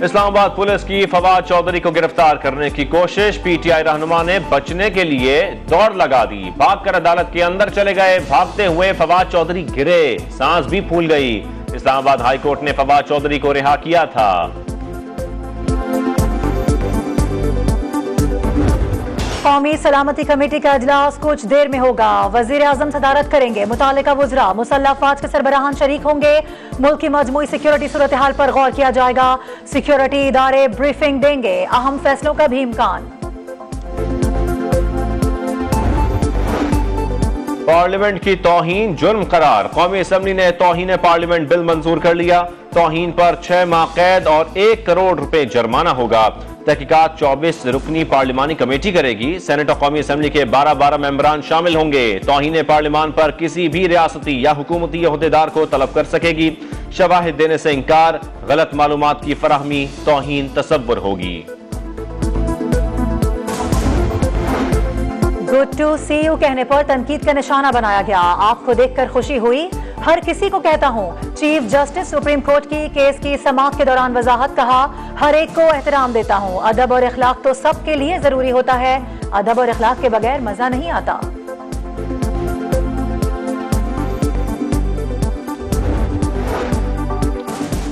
Islamabad police की फवाद चौधरी को गिरफ्तार करने की कोशिश, पीटीआई रहनुमा ने बचने के लिए दौड़ लगा दी, भागकर अदालत के अंदर चले गए। भागते हुए फवाद चौधरी गिरे, सांस भी फूल गई। इस्लामाबाद हाईकोर्ट ने फवाद चौधरी को रिहा किया था। कौमी सलामती कमेटी का इजलास कुछ देर में होगा। वजीर आजम सदारत करेंगे। मुतालिका वज़रा, मुसल्लह अफवाज के सरबराहान शरीक होंगे। मुल्क की मजमूई सिक्योरिटी सूरत हाल पर गौर किया जाएगा। सिक्योरिटी इदारे ब्रीफिंग देंगे। अहम फैसलों का भी इम्कान। पार्लियामेंट की तौहीन जुर्म करार, कौमी असम्बली ने तौहीन पार्लियामेंट बिल मंजूर कर लिया। तौहीन पर 6 माह कैद और 1 करोड़ रुपए जुर्माना होगा। तहकीकात 24 रुकनी पार्लिमानी कमेटी करेगी। सेनेट और कौमी असम्बली के 12 मेंबरान शामिल होंगे। तौहीन पार्लिमान पर किसी भी रियासती या हुकूमती अहदेदार को तलब कर सकेगी। शवाहिद देने से इंकार, गलत मालूमात की फराहमी तौहीन तसव्वुर होगी। गुड टू सी यू कहने पर तनकीद का निशाना बनाया गया। आपको देखकर खुशी हुई, हर किसी को कहता हूँ। चीफ जस्टिस सुप्रीम कोर्ट की केस की समाअत के दौरान वजाहत, कहा हर एक को एहतराम देता हूँ। अदब और इखलाक तो सबके लिए जरूरी होता है। अदब और इखलाक के बगैर मजा नहीं आता।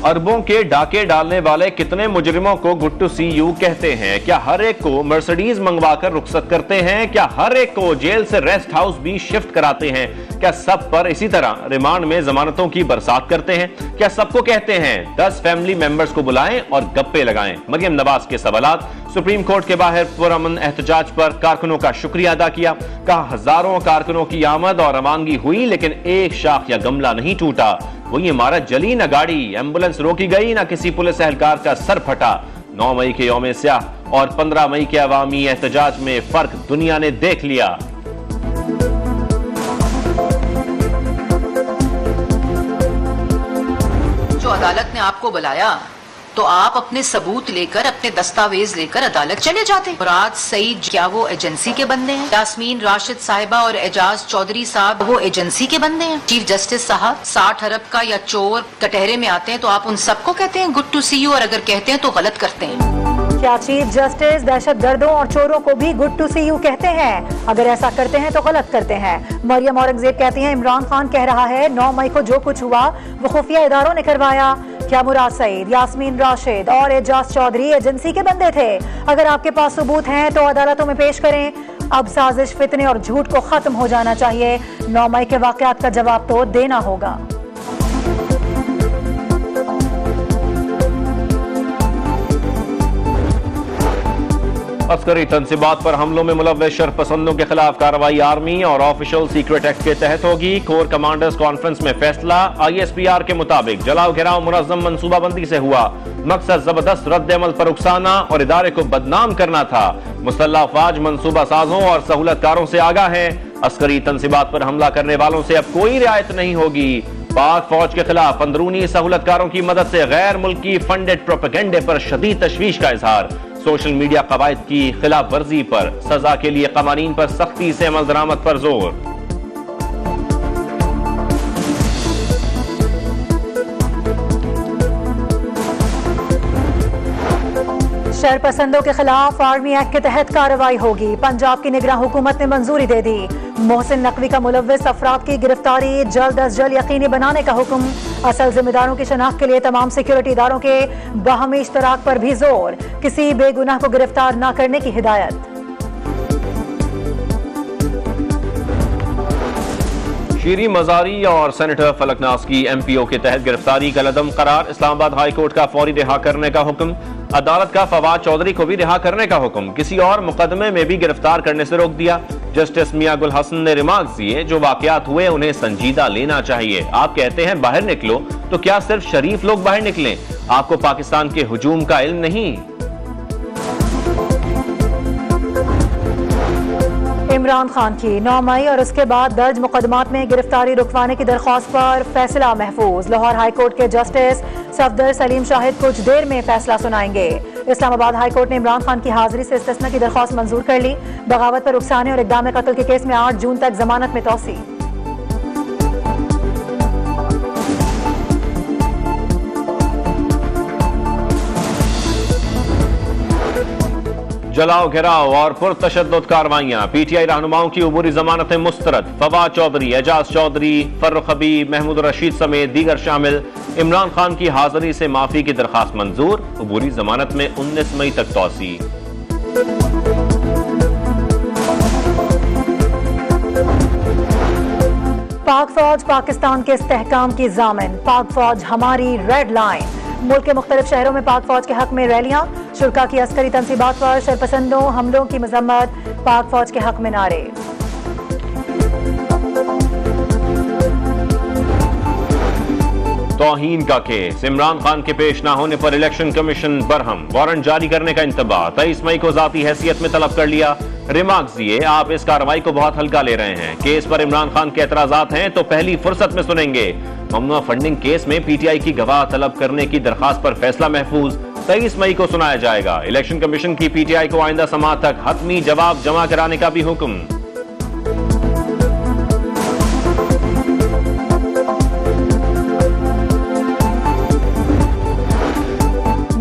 अरबों के डाके डालने वाले कितने मुजरिमों को गुड टू सी यू कहते हैं? क्या हर एक को मर्सिडीज मंगवाकर रुखसत करते हैं? क्या हर एक को जेल से रेस्ट हाउस भी शिफ्ट कराते हैं? क्या सब पर इसी तरह रिमांड में जमानतों की बरसात करते हैं? क्या सबको कहते हैं 10 फैमिली मेंबर्स को बुलाएं और गप्पे लगाएं? मरियम नवाज के सवालात। सुप्रीम कोर्ट के बाहर पुरअमन एहतजाज पर कारकुनों का शुक्रिया अदा किया। कहा हजारों कारकुनों की आमद और रवानगी हुई, लेकिन एक शाख या गमला नहीं टूटा। वो इमारत जली, न गाड़ी एम्बुलेंस रोकी गई, न किसी पुलिस एहलकार का सर फटा। 9 मई के यौम स्याह और 15 मई के अवामी एहतजाज में फर्क दुनिया ने देख लिया। जो अदालत ने आपको बुलाया तो आप अपने सबूत लेकर, अपने दस्तावेज लेकर अदालत चले जाते। मुराद सईद, क्या वो एजेंसी के बंदे हैं? यास्मीन राशिद साहिबा और एजाज चौधरी साहब वो एजेंसी के बंदे हैं? चीफ जस्टिस साहब 60 अरब का या चोर कटहरे में आते हैं तो आप उन सबको कहते हैं गुड टू सी यू, और अगर कहते हैं तो गलत करते हैं। क्या चीफ जस्टिस दहशतगर्दों और चोरों को भी गुड टू सी यू कहते हैं? अगर ऐसा करते हैं तो गलत करते हैं। मरियम औरंगजेब कहती हैं इमरान खान कह रहा है 9 मई को जो कुछ हुआ वो खुफिया इदारों ने करवाया। क्या मुराद सईद, यास्मीन राशिद और एजाज चौधरी एजेंसी के बंदे थे? अगर आपके पास सबूत हैं तो अदालतों में पेश करें। अब साजिश, फितने और झूठ को खत्म हो जाना चाहिए। 9 मई के वाकयात का जवाब तो देना होगा। अस्करी तंसीबात पर हमलों में मुलव्वस शरपसंदों के खिलाफ कार्रवाई आर्मी और ऑफिशियल सीक्रेट एक्ट के तहत होगी। कोर कमांडर्स कॉन्फ्रेंस में फैसला। ISPR के मुताबिक जलाओ घेराव मुनज़्ज़म मंसूबाबंदी से हुआ। मकसद जबरदस्त रद्द-ए-अमल पर उकसाना और इदारे को बदनाम करना था। मुसल्लह अफवाज मंसूबा साजों और सहूलतकारों से आगाह है। अस्करी तंसीबात पर हमला करने वालों से अब कोई रियायत नहीं होगी। पाक फौज के खिलाफ अंदरूनी सहूलतकारों की मदद से गैर मुल्की फंडेड प्रोपेगेंडे पर शदीद तशवीश का इजहार। सोशल मीडिया कवायद की खिलाफ वर्जी पर सजा के लिए कवानीन पर सख्ती से अमल दरामद पर जोर। शरपसंदों के खिलाफ आर्मी एक्ट के तहत कार्रवाई होगी। पंजाब की निगरान हुकूमत ने मंजूरी दे दी। मोहसिन नकवी का मुलव्वस अफराद की गिरफ्तारी जल्द अज जल्द यकीनी बनाने का हुक्म। असल जिम्मेदारों की शनाख्त के लिए तमाम सिक्योरिटी इदारों के बाहमी इश्तराक पर भी जोर। किसी बेगुनाह को गिरफ्तार न करने की हिदायत। शीरी मजारी और सेनेटर फलकनाज की MPO के तहत गिरफ्तारी का लदम करार। इस्लामाबाद हाई कोर्ट का फौरी रिहा करने का हुक्म। अदालत का फवाद चौधरी को भी रिहा करने का हुक्म। किसी और मुकदमे में भी गिरफ्तार करने से रोक दिया। जस्टिस मियां गुल हसन ने रिमार्क्स दिए जो वाकयात हुए उन्हें संजीदा लेना चाहिए। आप कहते हैं बाहर निकलो, तो क्या सिर्फ शरीफ लोग बाहर निकलें? आपको पाकिस्तान के हुजूम का इल्म नहीं? इमरान खान की 9 मई और उसके बाद दर्ज मुकदमात में गिरफ्तारी रुकवाने की दरख्वास्त पर फैसला महफूज। लाहौर हाई कोर्ट के जस्टिस सफदर सलीम शाहिद कुछ देर में फैसला सुनाएंगे। इस्लामाबाद हाई कोर्ट ने इमरान खान की हाजिरी से इस्तिस्ना की दरख्वास्त मंजूर कर ली। बगावत पर उकसाने और इक़दाम कत्ल के केस में 8 जून तक जमानत में तौसी। जलाओ घिराव और पुरतशद्दुद कार्रवाइयां, पीटीआई रहनुमाओं की उबूरी जमानतें मुस्तरद, फवाद चौधरी, एजाज चौधरी, फर्रुख हबीब, महमूद रशीद समेत दीगर शामिल। इमरान खान की हाजिरी से माफी की दरखास्त मंजूर, उबूरी जमानत में 19 मई तक तौसी। पाक फौज पाकिस्तान के इस्तेहकाम की जामिन, पाक फौज हमारी रेड लाइन। मुल्क के मुख्तलिफ शहरों में पाक फौज के हक में रैलियां, शुरा की अस्करी तनसीबात पर शरपसंदों हमलों की मजम्मत, पाक फौज के हक में नारे। तौहीन का केस, इमरान खान के पेश न होने पर इलेक्शन कमीशन बरहम, वारंट जारी करने का इंतबाह, 23 मई को जाती हैसियत में तलब कर लिया। रिमार्क्स दिए, आप इस कार्रवाई को बहुत हल्का ले रहे हैं, केस पर इमरान खान के एतराजात हैं तो पहली फुर्सत में सुनेंगे। ममनुआ फंडिंग केस में पीटीआई की गवाह तलब करने की दरखास्त पर फैसला महफूज, 23 मई को सुनाया जाएगा। इलेक्शन कमीशन की पीटीआई को आइंदा समाअत तक हतमी जवाब जमा कराने का भी हुक्म।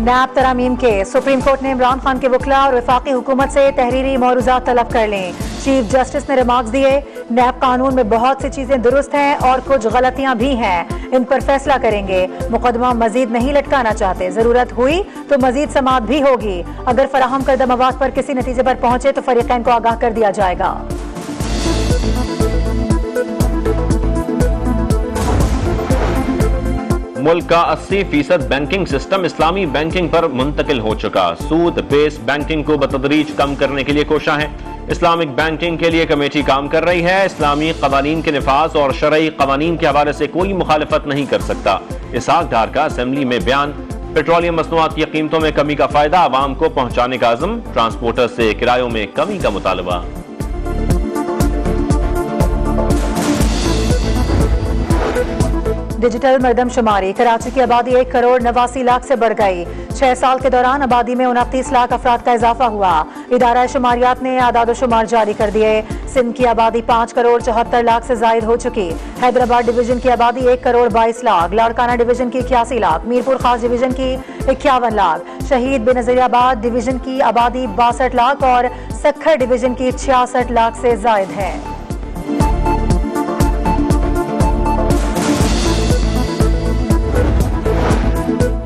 नैब तरामीम के सुप्रीम कोर्ट ने इमरान खान के वकला और वफाकी हुकूमत से तहरीरी मौरूज़ात तलब कर लें। चीफ जस्टिस ने रिमार्क्स दिए, नैब कानून में बहुत सी चीजें दुरुस्त हैं और कुछ गलतियां भी हैं, इन पर फैसला करेंगे। मुकदमा मजीद नहीं लटकाना चाहते, जरूरत हुई तो मजीद समाअत भी होगी। अगर फराहम करदा मवाद पर किसी नतीजे पर पहुंचे तो फरीकैन को आगाह कर दिया जाएगा। मुल्क का 80% बैंकिंग सिस्टम इस्लामी बैंकिंग पर मुंतकिल हो चुका। सूद बेस्ड बैंकिंग को बतदरीज कम करने के लिए कोशा है। इस्लामिक बैंकिंग के लिए कमेटी काम कर रही है। इस्लामी कवानीन के निफाज और शरई कवानीन के हवाले से कोई मुखालिफत नहीं कर सकता। इसहाक डार का असेंबली में बयान। पेट्रोलियम मसनूआत की कीमतों में कमी का फायदा आवाम को पहुंचाने का अज़्म, ट्रांसपोर्टर से किरायों में कमी का मुतालबा। डिजिटल मरदमशुमारी, कराची की आबादी 1 करोड़ 89 लाख से बढ़ गई। 6 साल के दौरान आबादी में 29 लाख अफराद का इजाफा हुआ। इदारा शुमारियात ने आदाद शुमार जारी कर दिए। सिंध की आबादी 5 करोड़ 74 लाख से जायद हो चुकी। हैदराबाद डिवीजन की आबादी 1 करोड़ 22 लाख, लाड़काना डिवीजन की 81 लाख, मीरपुर खास डिवीजन की 51 लाख, शहीद बेनज़ीराबाद डिवीजन की आबादी 62 लाख और सक्खर डिवीजन की 66 लाख से जायद है।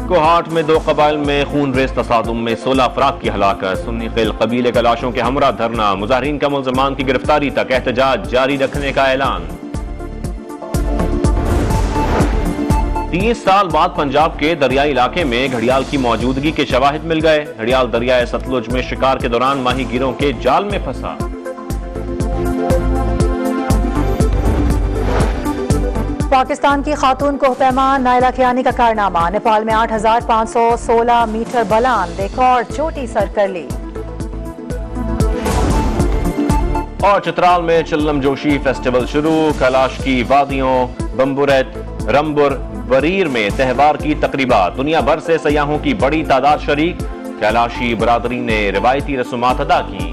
कोहाट में 2 कबाइल में खून रेस तसादुम में 16 अफराद की हलाकत। सुन्नी खिल कबीले के लाशों के हमरा धरना, मुजाहिरीन का मुल्ज़मान की गिरफ्तारी तक एहतजाज जारी रखने का ऐलान। 30 साल बाद पंजाब के दरियाई इलाके में घड़ियाल की मौजूदगी के शवाहिद मिल गए। घड़ियाल दरियाए सतलुज में शिकार के दौरान माहीगीरों के जाल में फंसा। पाकिस्तान की खातून कोहपैमा नायला खियानी का कारनामा, नेपाल में 8516 मीटर बलान रिकॉर्ड चोटी सर कर ली। और चित्राल में चिल्लम जोशी फेस्टिवल शुरू, कैलाश की वादियों बम्बुरत, रंबुर, बरीर में त्यौहार की तकरीबात, दुनिया भर से सयाहों की बड़ी तादाद शरीक। कैलाशी बरादरी ने रिवायती रसूमात अदा की।